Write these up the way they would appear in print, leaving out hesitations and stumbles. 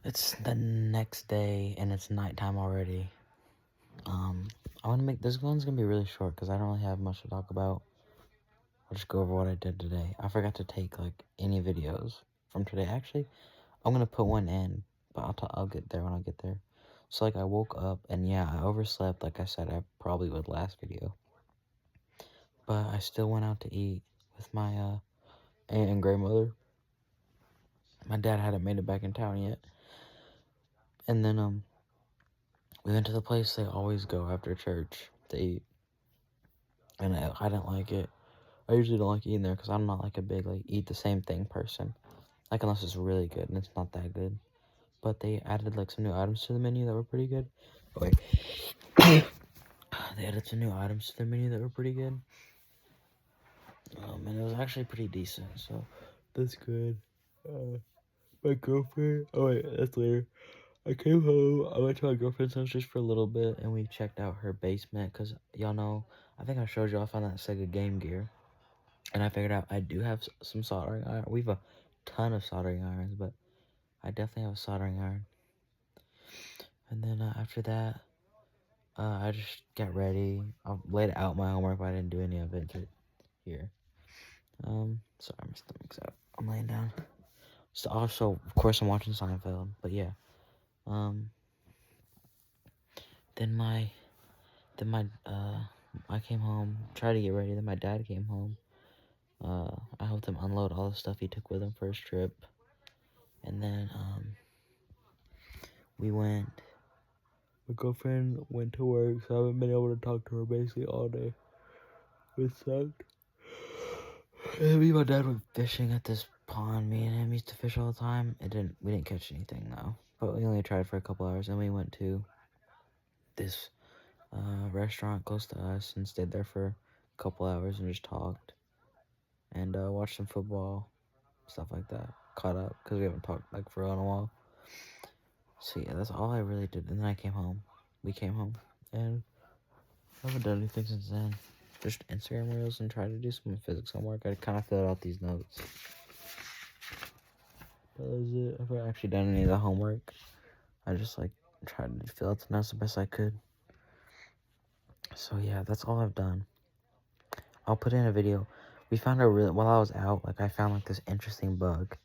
It's the next day and it's nighttime already. I want to make this one's gonna be really short because I don't really have much to talk about. I'll just go over what I did today. I forgot to take like any videos from today. Actually, I'm gonna put one in, but I'll get there when I get there. So like I woke up and yeah, I overslept like I said I probably would last video. But I still went out to eat with my aunt and grandmother. My dad hadn't made it back in town yet. And then we went to the place they always go after church to eat. And I didn't like it. I usually don't like eating there because I'm not like a big like eat the same thing person. Like unless it's really good and it's not that good. But they added like some new items to the menu that were pretty good. Oh, wait. They added some new items to the menu that were pretty good. And it was actually pretty decent, so that's good. My girlfriend, oh wait, that's later. I came home, I went to my girlfriend's house just for a little bit, and we checked out her basement, because y'all know, I think I showed you off on that Sega Game Gear, and I figured out I do have some soldering iron. We have a ton of soldering irons, but I definitely have a soldering iron. And then after that, I just got ready. I laid out my homework, but I didn't do any of it here. Sorry, my stomach's out. I'm laying down. So also, of course, I'm watching Seinfeld, but yeah. Then I came home, tried to get ready. Then my dad came home. I helped him unload all the stuff he took with him for his trip. And then, my girlfriend went to work, so I haven't been able to talk to her basically all day. It sucked. And me and my dad went fishing at this pond. Me and him used to fish all the time. We didn't catch anything though. But we only tried for a couple hours. And we went to this restaurant close to us and stayed there for a couple hours and just talked. And watched some football, stuff like that. Caught up, because we haven't talked like for a while. So yeah, that's all I really did. And then I came home. We came home. And I haven't done anything since then. Just Instagram reels and tried to do some physics homework. I kind of filled out these notes. That was it. I haven't actually done any of the homework. I just like tried to fill out the notes the best I could. So yeah, that's all I've done. I'll put in a video. We found while I was out, like I found like this interesting bug.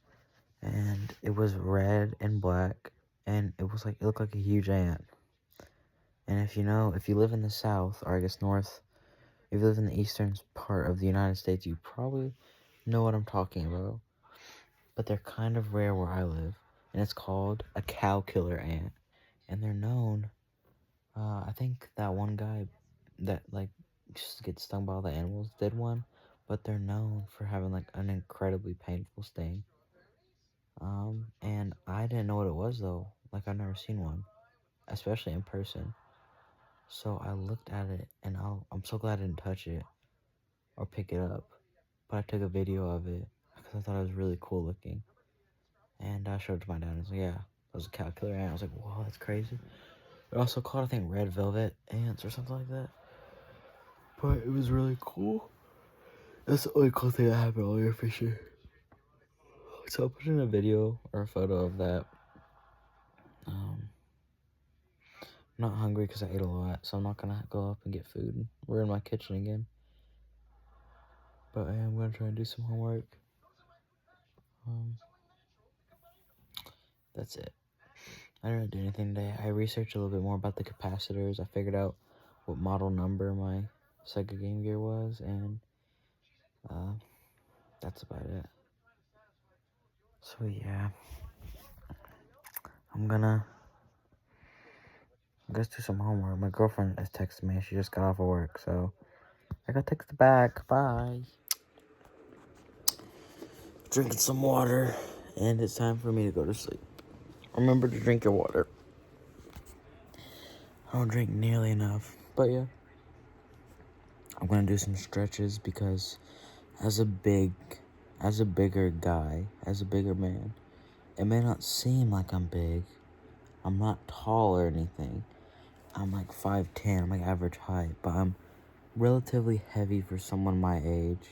And it was red and black. And it looked like a huge ant. And if you live in the South, or I guess North, if you live in the eastern part of the United States, you probably know what I'm talking about. But they're kind of rare where I live. And it's called a cow killer ant. And they're known, I think that one guy that like just gets stung by all the animals did one. But they're known for having like an incredibly painful sting. And I didn't know what it was though. Like I've never seen one, especially in person. So I looked at it, and I'm so glad I didn't touch it or pick it up. But I took a video of it because I thought it was really cool looking. And I showed it to my dad, and he was like, yeah, that was a cow killer ant. I was like, whoa, that's crazy. They're also called, I think, red velvet ants or something like that. But it was really cool. That's the only cool thing that happened while we were fishing. So I'll put in a video or a photo of that. I'm not hungry because I ate a lot, so I'm not going to go up and get food. We're in my kitchen again. But I am going to try and do some homework. That's it. I didn't do anything today. I researched a little bit more about the capacitors. I figured out what model number my Sega Game Gear was, and that's about it. So yeah, I'm gonna do some homework. My girlfriend has texted me. She just got off of work, so I got texted back. Bye. Drinking some water, and it's time for me to go to sleep. Remember to drink your water. I don't drink nearly enough, but yeah. I'm gonna do some stretches because as a bigger man, it may not seem like I'm big. I'm not tall or anything. I'm like 5'10", I'm like average height, but I'm relatively heavy for someone my age.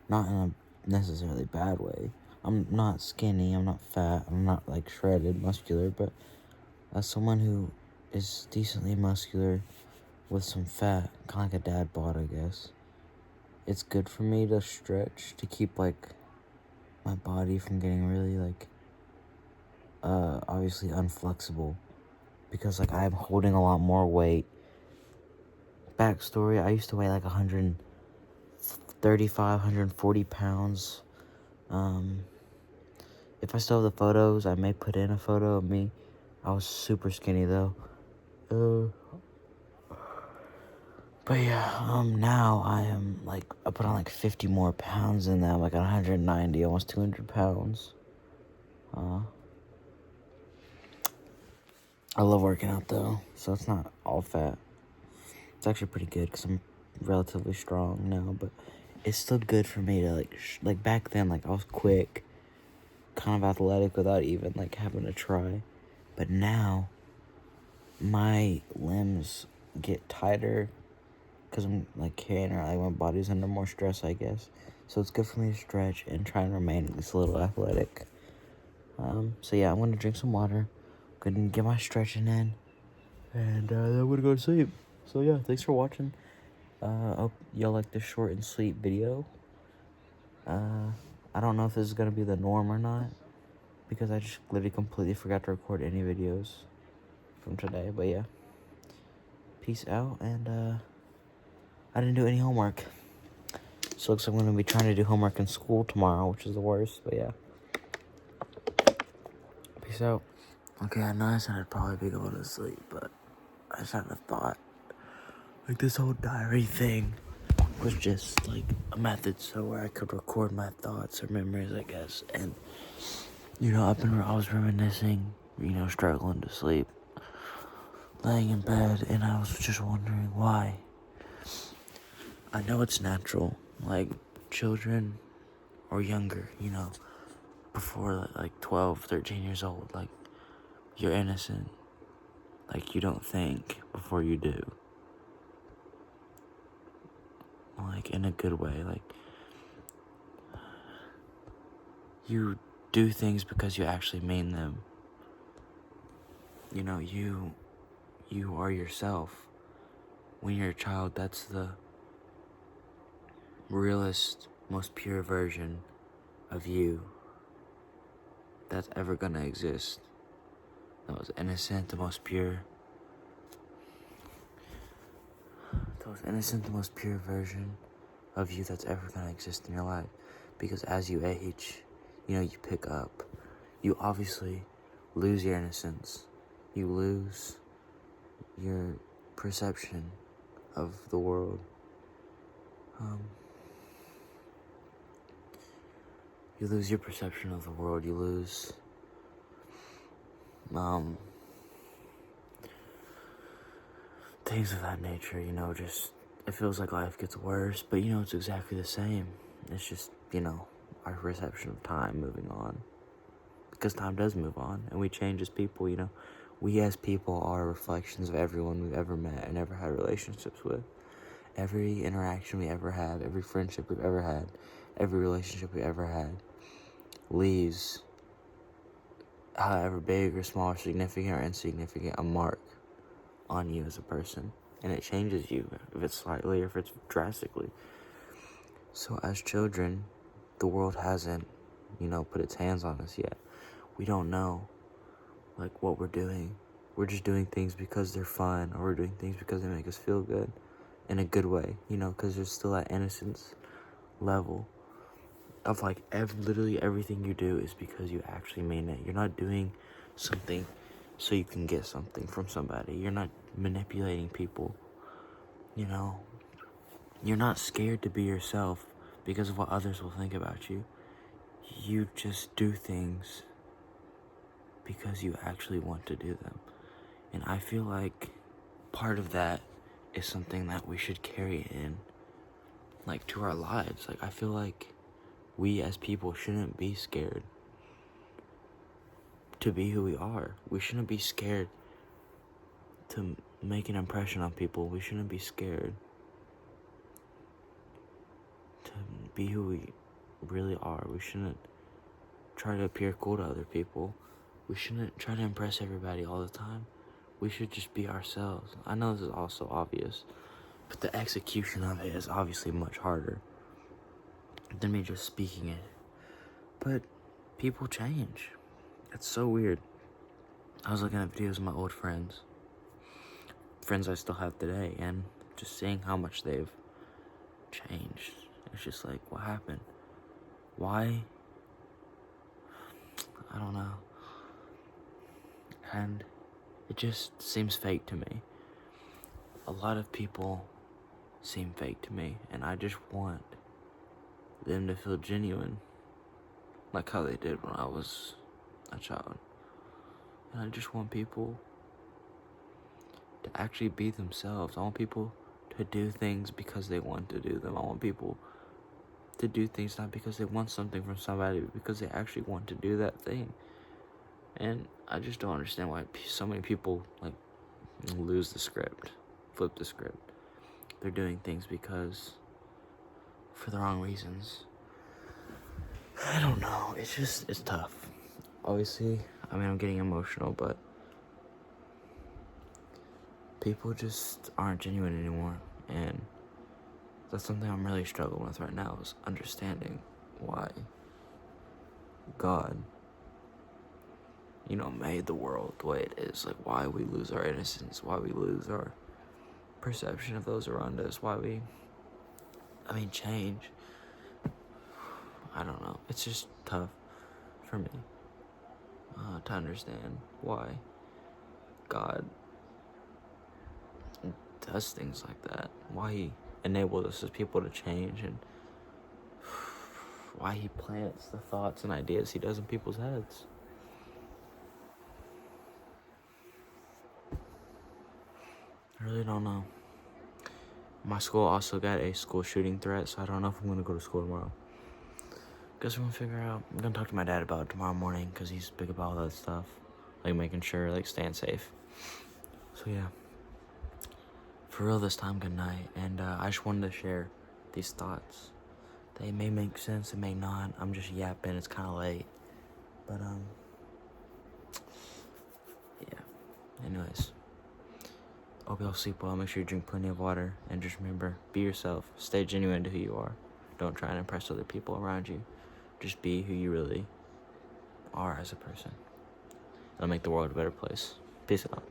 Not in a necessarily bad way. I'm not skinny, I'm not fat, I'm not like shredded, muscular, but as someone who is decently muscular with some fat, kind of like a dad bod, I guess, it's good for me to stretch to keep like my body from getting really like obviously unflexible, because like I'm holding a lot more weight. Backstory, I used to weigh like 135, 140 pounds. If I still have the photos, I may put in a photo of me. I was super skinny though. But yeah, now I am like, I put on like 50 more pounds than that. I'm like 190, almost 200 pounds. I love working out though, so it's not all fat. It's actually pretty good because I'm relatively strong now, but it's still good for me to like back then, like I was quick, kind of athletic without even like having to try. But now my limbs get tighter because I'm like carrying around, like my body's under more stress, I guess. So it's good for me to stretch and try and remain at least a little athletic. So yeah, I'm gonna drink some water, gonna get my stretching in, and then I'm gonna go to sleep. So yeah, thanks for watching. Hope y'all like this short and sweet video. I don't know if this is gonna be the norm or not, because I just literally completely forgot to record any videos from today. But yeah, peace out, and I didn't do any homework. So looks like I'm gonna be trying to do homework in school tomorrow, which is the worst. But yeah, peace out. Okay, I know I said I'd probably be going to sleep, but I just had a thought. Like, this whole diary thing was just like a method so where I could record my thoughts or memories, I guess. And you know, I was reminiscing, you know, struggling to sleep, laying in bed, and I was just wondering why. I know it's natural, like children or younger, you know, before like 12, 13 years old, like you're innocent, like you don't think before you do, like in a good way, like you do things because you actually mean them. You know, you are yourself. When you're a child, that's the realest, most pure version of you that's ever gonna exist. The most innocent, the most pure. The most innocent, the most pure version of you that's ever gonna exist in your life. Because as you age, you know, you pick up. You obviously lose your innocence. You lose your perception of the world. You lose your perception of the world. You lose, things of that nature, you know, just, it feels like life gets worse, but you know, it's exactly the same. It's just, you know, our perception of time moving on. Because time does move on, and we change as people, you know. We as people are reflections of everyone we've ever met and ever had relationships with. Every interaction we ever have, every friendship we've ever had, every relationship we ever had leaves, however big or small or significant or insignificant, a mark on you as a person. And it changes you, if it's slightly or if it's drastically. So as children, the world hasn't, you know, put its hands on us yet. We don't know, like, what we're doing. We're just doing things because they're fun, or we're doing things because they make us feel good, in a good way, you know, because there's still that innocence level of, like, literally everything you do is because you actually mean it. You're not doing something so you can get something from somebody. You're not manipulating people, you know. You're not scared to be yourself because of what others will think about you. You just do things because you actually want to do them. And I feel like part of that is something that we should carry in, like, to our lives. Like, I feel like we as people shouldn't be scared to be who we are. We shouldn't be scared to make an impression on people. We shouldn't be scared to be who we really are. We shouldn't try to appear cool to other people. We shouldn't try to impress everybody all the time. We should just be ourselves. I know this is also obvious, but the execution of it is obviously much harder than me just speaking it. But people change. It's so weird. I was looking at videos of my old friends I still have today, and just seeing how much they've changed. It's just like, what happened? Why? I don't know. And it just seems fake to me. A lot of people seem fake to me, and I just want them to feel genuine, like how they did when I was a child. And I just want people to actually be themselves. I want people to do things because they want to do them. I want people to do things not because they want something from somebody, but because they actually want to do that thing. And I just don't understand why so many people lose the script, flip the script. They're doing things for the wrong reasons. I don't know. It's tough. Obviously, I'm getting emotional, but people just aren't genuine anymore, and that's something I'm really struggling with right now, is understanding why God, made the world the way it is. Like, why we lose our innocence, why we lose our perception of those around us, why we, change. I don't know. It's just tough for me to understand why God does things like that, why he enabled us as people to change, and why he plants the thoughts and ideas he does in people's heads. I really don't know. My school also got a school shooting threat, so I don't know if I'm going to go to school tomorrow. Guess we're going to figure out. I'm going to talk to my dad about it tomorrow morning, because he's big about all that stuff. Making sure, staying safe. So, yeah. For real this time, good night. And I just wanted to share these thoughts. They may make sense, it may not. I'm just yapping, it's kind of late. But, yeah. Anyways. Hope y'all sleep well. Make sure you drink plenty of water. And just remember, be yourself. Stay genuine to who you are. Don't try and impress other people around you. Just be who you really are as a person. It'll make the world a better place. Peace out.